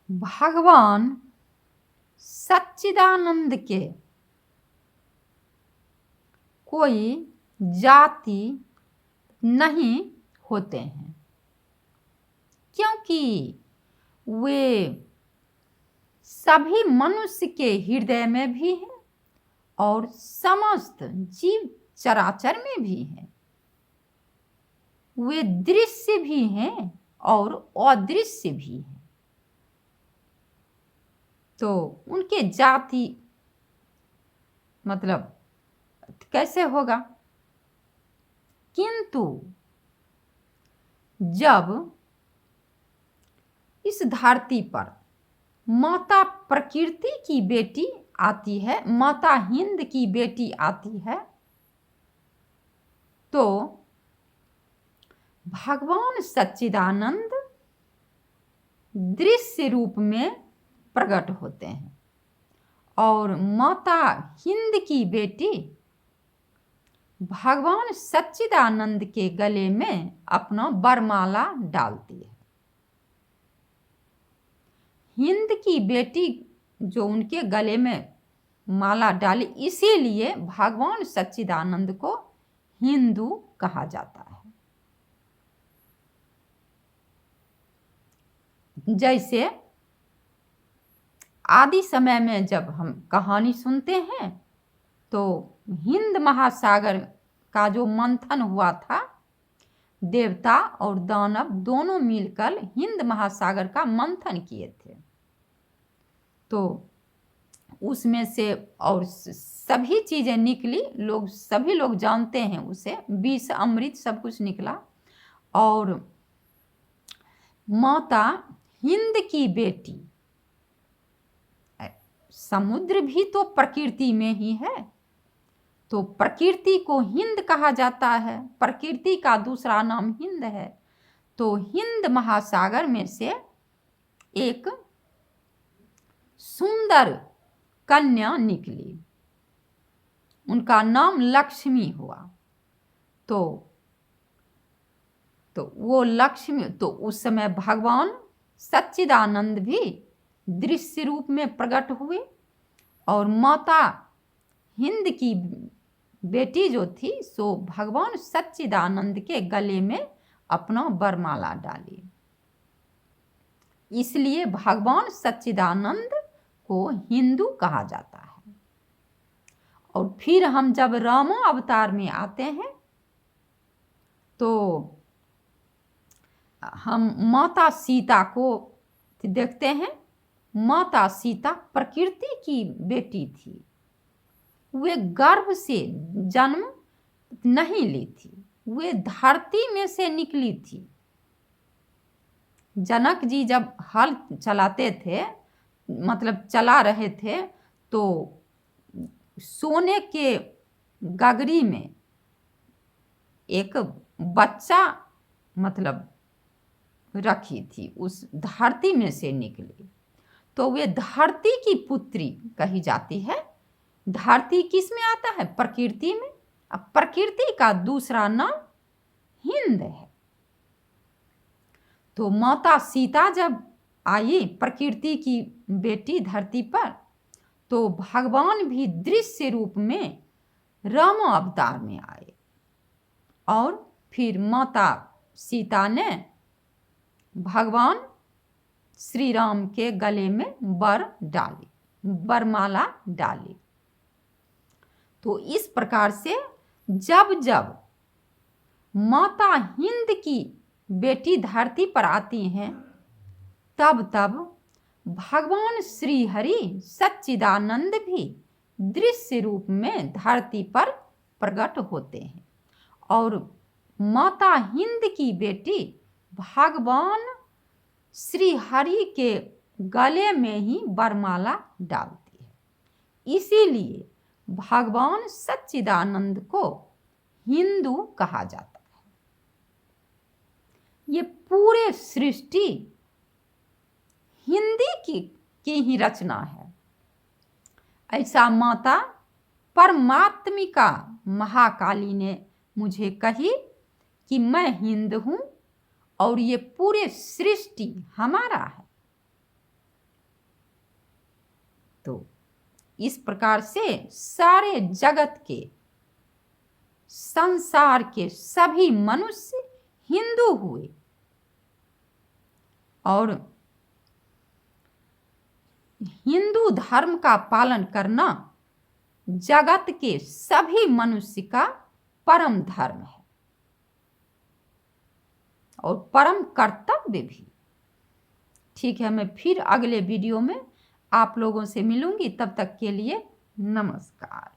भगवान सच्चिदानंद के कोई जाति नहीं होते हैं, क्योंकि वे सभी मनुष्य के हृदय में भी हैं और समस्त जीव चराचर में भी हैं। वे दृश्य भी हैं और अदृश्य भी हैं। तो उनके जाति मतलब कैसे होगा? किंतु जब इस धरती पर माता प्रकृति की बेटी आती है, माता हिंद की बेटी आती है, तो भगवान सच्चिदानंद दृश्य रूप में प्रकट होते हैं और माता हिंद की बेटी भगवान सच्चिदानंद के गले में अपना वरमाला डालती है। हिंद की बेटी जो उनके गले में माला डाली, इसीलिए भगवान सच्चिदानंद को हिंदू कहा जाता है। जैसे आदि समय में जब हम कहानी सुनते हैं तो हिंद महासागर का जो मंथन हुआ था, देवता और दानव दोनों मिलकर हिंद महासागर का मंथन किए थे। तो उसमें से और सभी चीजें निकली, सभी लोग जानते हैं उसे, विष अमृत सब कुछ निकला। और माता हिंद की बेटी, समुद्र भी तो प्रकृति में ही है, तो प्रकृति को हिंद कहा जाता है, प्रकृति का दूसरा नाम हिंद है। तो हिंद महासागर में से एक सुंदर कन्या निकली, उनका नाम लक्ष्मी हुआ। तो वो लक्ष्मी, तो उस समय भगवान सच्चिदानंद भी दृश्य रूप में प्रकट हुए और माता हिंद की बेटी जो थी सो भगवान सच्चिदानंद के गले में अपना वरमाला डाली। इसलिए भगवान सच्चिदानंद को हिंदू कहा जाता है। और फिर हम जब राम अवतार में आते हैं तो हम माता सीता को देखते हैं। माता सीता प्रकृति की बेटी थी, वे गर्भ से जन्म नहीं ली थी, वे धरती में से निकली थी। जनक जी जब हल चलाते थे, मतलब चला रहे थे, तो सोने के गगरी में एक बच्चा मतलब रखी थी, उस धरती में से निकली। तो वे धरती की पुत्री कही जाती है। धरती किस में आता है? प्रकृति में। अब प्रकृति का दूसरा नाम हिंद है। तो माता सीता जब आई प्रकृति की बेटी धरती पर, तो भगवान भी दृश्य रूप में राम अवतार में आए और फिर माता सीता ने भगवान श्री राम के गले में वरमाला डाली। तो इस प्रकार से जब जब माता हिंद की बेटी धरती पर आती हैं, तब तब भगवान श्री हरि सच्चिदानंद भी दृश्य रूप में धरती पर प्रकट होते हैं और माता हिंद की बेटी भगवान श्री हरि के गले में ही वरमाला डालती है। इसीलिए भगवान सच्चिदानंद को हिंदू कहा जाता है। ये पूरे सृष्टि हिंदी की ही रचना है। ऐसा माता परमात्मिका महाकाली ने मुझे कही कि मैं हिंद हूं और ये पूरे सृष्टि हमारा है। तो इस प्रकार से सारे जगत के, संसार के सभी मनुष्य हिंदू हुए और हिंदू धर्म का पालन करना जगत के सभी मनुष्य का परम धर्म है और परम कर्तव्य भी। ठीक है, मैं फिर अगले वीडियो में आप लोगों से मिलूंगी। तब तक के लिए नमस्कार।